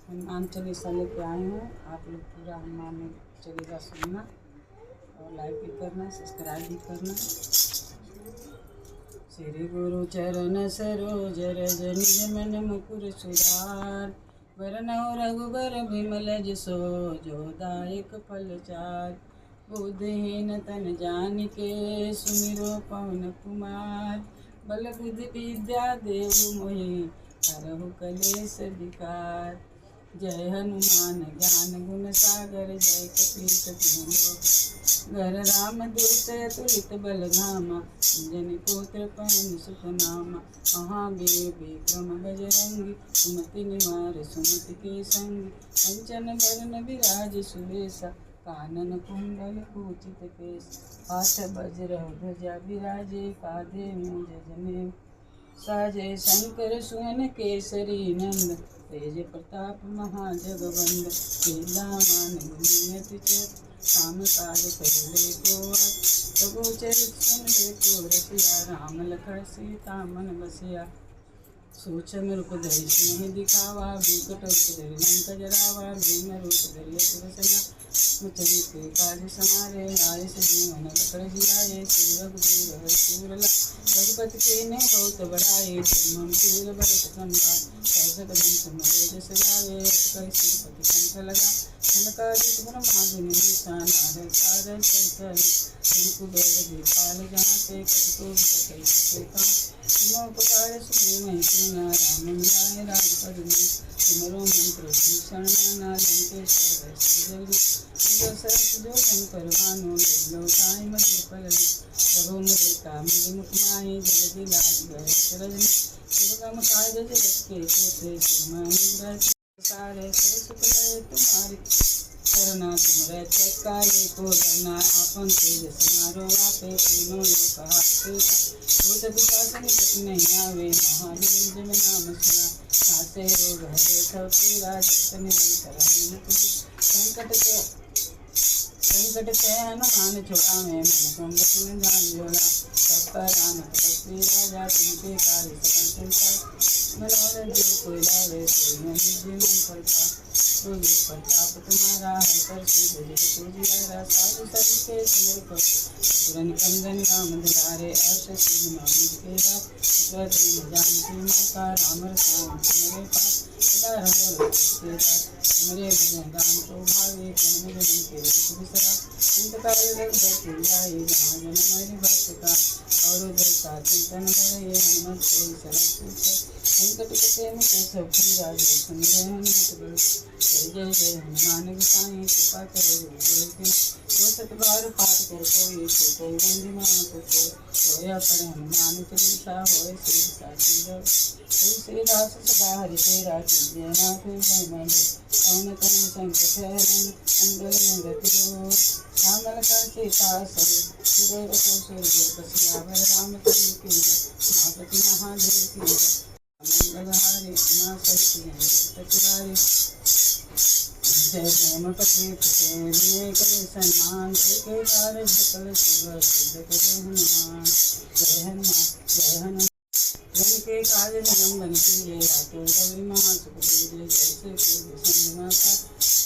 हनुमान चालीसा लेके आई हूँ। आप लोग पूरा हनुमान चालीसा सुनना और लाइक भी करना, सब्सक्राइब भी करना। श्री गुरु चरण सरोज रज निज मन मुकुर सुधार, वरनौ रघुबर बिमल जसो जो दायक फल चार। बुद्धिहीन तन जानिके सुमिरो पवन कुमार, बल बुद्धि विद्या देहु मोहि हरहु कलेश विकार। जय हनुमान ज्ञान गुण सागर, जय कपीस तिहुँ लोक। घर रामदूत अतुलित बल धामा, अंजनी पुत्र पवन सुत नामा। महावीर विक्रम बजरंगी, सुमति निवार सुमति के संगी। कंचन बरन बिराज सुबेसा, कानन कुंडल कुंचित केस। हाथ वज्र ध्वजा विराजे, कांधे मूंज जनेऊ। साजे शंकर सुवन केसरी नंद, तेज प्रताप महाजगवंद। विद्यावान गुणियति चातुर, काम काज करले को आतुर। प्रभु चरित सुनले को रसिया, राम लखन सीता मन बसिया। सूक्ष्म रूप धरि सिंह दिखावा, बिकट रूप धरि लंक जरावा। भीम रूप धरि असुर सना, बचन के काज समारे। आयस जीवन लखन जियाए, श्री रघुवीर हरषि लाए। रघुपति कीन्ही बहुत बड़ाई, तुम मम भरत संभाय। सहस बदन तुम्हारे जस गावे, अस कहि श्रीपति कंठ लगा। सनकादिक ब्रह्मादि मुनीसा, नारद सारद सहित कुबेर दिखपाल जहाँ ते। कपि कोटि सके कहाँ, तुम उपकार सुनो मैं कीना। राम मिलाए राजपद दीन, तुमरो मंत्र भीषण माना। लंकेश्वर वै सब जग, सहस जो जन पर भानु। लो ताहि मधुर फल, प्रभु मुझे कामिनी मुख माहि। जलधि लाज गए रजनी, दुर्गम काज जगत के जेते। सुरमणि सारे सरस लय तुम्हारी, करना तुम रक्षक काये को डरना। आपन तेज समारो आपे, तीनों लोक हाथे भूत पिशाच निकट नहीं आवे। महावीर जब नाम सुना, नासे रोग हरे सब पीरा। जपत निरंतर हनुमत बीरा, संकट ते हनुमान छुड़ावे। मन क्रम वचन ध्यान जोड़ा, सब पर राम तपस्वी राजा। तिनके काज सकल तुम मनोरथ जो कोई लावे। सोई निज मन फल पाए, तो प्रताप तुम्हारा है करसी भुज पूजियारा। साधु संत के सिमर को, असुर निकंदन राम दुलारे। अर्ष सिद्धि मानुष के दास, असवर दीन जानकी माता। राम रसायन तुम्हारे पास, सदा रहो रघुपति के दास। तुम्हारे भजन राम को भावे, जन्म जन्म के दुख बिसरा। अंत काल रघुपति जाई, जहाँ जन्म हरि भक्त का। और उधरता चिंतन धरहि, हनुमत से सरल पूछे। संकट कटे मिटे सब पीरा, जो सुमिरै हनुमत बल। जय जय जय हनुमान गोसाई, कृपा करो गुरुदेव की। जो सत बार पाठ कर कोई, छूटै बंदी मात कोय। सोया पर हनुमान चालीसा, होय श्री साची गौर। तुलसीदास सदा हरिचेरा, कीजिए नाथ जय मन। पवन तनय संकट हरन, मंगल मूरति जोर। राम लखन सीता सहित, हृदय बसो स्वर्गें सियावर। रामचंद्र की जय, उमापति महादेव की जय। मंगलहारी उमा सहित जगत पुरारी, जय प्रेमपति पते विनय करे सन्मान। के कार्य सकल सुर सिद्ध करे हनुमान। जय हनुमान जय हनुमान, जन के काज निगम कीजे। रातो गौरी महासुख पूजे, जैसे पूज माता।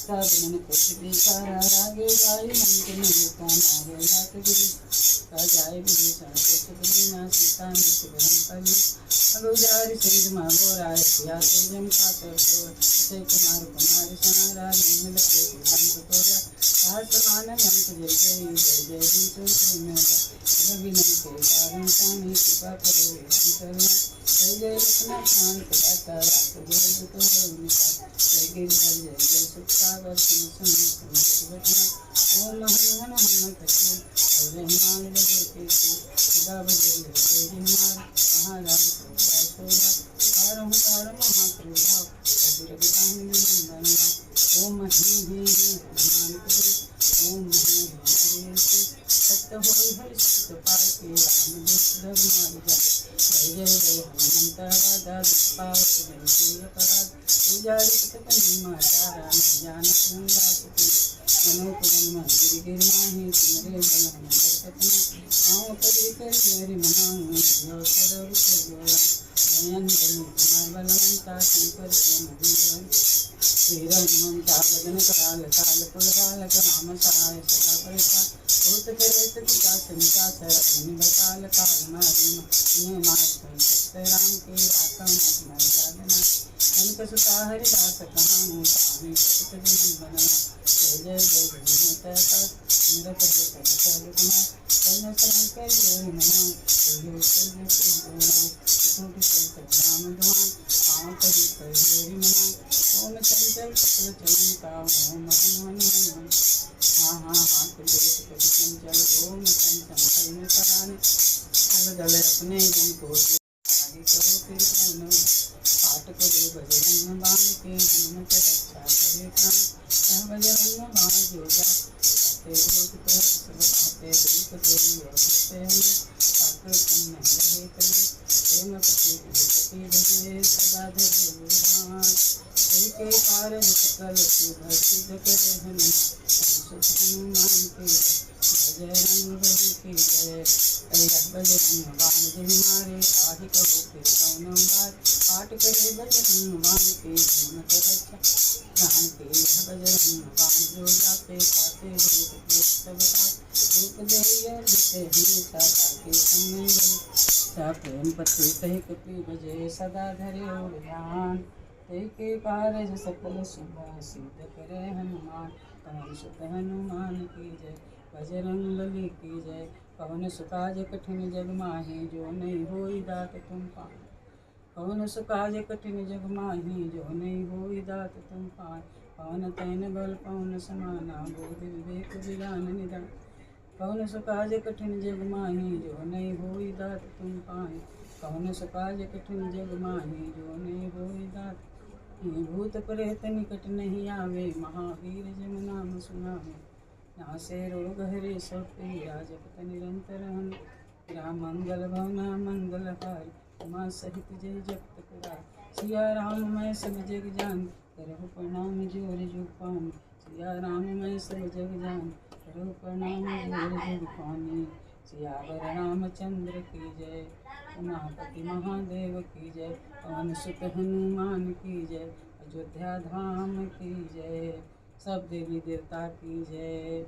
सब मन कुछ बिचारा, रागे गाई मन के निता। मारे लात गिरी सजाए विभीषण को सुख दीना। सीता मृत्यु भरम पल्ली, अनुजारि सिंह बोराय। सिया तुजम कातर सोर, अक्षय कुमार कुमार संहारा। निर्मल के दंत तोरा, सहस्रमान अंक जय जय। जय जय विष्णु मेरा, अब विनय के कारण सामी। कृपा करो करुणा, जय जय रत्न प्राण प्रदाता। राघवेंद्र तो निका, जय गिरिधर जय जय सुख सागर। सुन सुन सुमति बचना, ओम हनुमान हनुमत के। और हनुमान जय के सदा बजै हनुमान। महाराज कृपा शोभा, कारहु कार महाप्रभाव। रघु रघुदाहि नंदन, ओम ह्रीं हनुमान पते। ओम ह्रीं हरि सत्य होय हरि सत्य पाल के। राम दूत धर्म मार जाय, जय जय जय हनुमंत राजा। दुष्पावक जन अपराध, पूजारित तपन माचारा। न जानत हूँ बात मनोपुरन मंदिर गिर माही। तुम्हारे बल हम बरकतना, पाँव परी कर जोरि मनाऊँ। जो करो जोरा, जयन जनु कुमार बलवंता। शंकर के मधुर वीर हनुमंता बदन कराल काल कुलकाल राम सहाय सदा परिता भूत प्रेत पिशाच निशाचर अग्नि बताल काल नागिन इन्हें मार सत्य राम की राखा मर जागना जनक सुता हरिदास कहाऊँ पानी सत जन्म बनना जय जय जय जय निरत कुमार कन्या शंकर जो मना राम दुआन पाँव परी कर जोरी मना ओम चंचल कपल चलन का ओम हनुमान हनुमान हाँ हाथ देश कपि चंचल ओम चंचल करुण कराने फल दल अपने जन को आगे करो फिर कौन पाठ करे बजरंग बाण के हनुमत रक्षा करे प्राण कह बजरंग बाण जो जा रोग तो सब पाते दुख तेरी और हमें साकर कन्या रहे तले प्रेम पति भजे सदा धरे उड़ान के कारज सकल सुभर सिद्ध करे हनुमान के बजरंग बली की जय बजरंग बाण जहि मारे ताहि कहो फिर कौन बार पाठ करे बजरंग बाण के हनुमत रक्षा प्राण के बजरंग बाण जो जाते काटे सब रूप दे देते हमेशा ताके सम्मिल प्रेम पति कही कपि बजे सदा धरे और ध्यान के कारज सकल शुभ सिद्ध करे हनुमान पवन सुत हनुमान की जय बजरंग बली की जय पवन सुकाज कठिन जग माहि जो नहीं होई दात तुम पाए पवन सुकाज कठिन जग माहि जो नहीं होई दात तुम पाए पवन तैन बल पवन समाना बोध विवेक विज्ञान निदान पवन सुकाज कठिन जग माहि जो नहीं होई दात तुम पाए पवन सुकाज कठिन जग माहि जो नहीं होई दात भूत प्रेत निकट नहीं आवे महावीर जन नाम सुनावे नासे रोग हरे सब पीरा जपत निरंतर हम राम मंगल भवना मंगल हार उमा सहित जय जगत पुरा सिया राम मैं सब जग जान करहु प्रणाम जोर जुग पानी सिया राम मैं सब जग जान करहु प्रणाम जोर जुग पानी सियावर रामचंद्र की जय उमापति महादेव की जय पवन सुत हनुमान की जय अयोध्या धाम की जय सब देवी देवता की जय।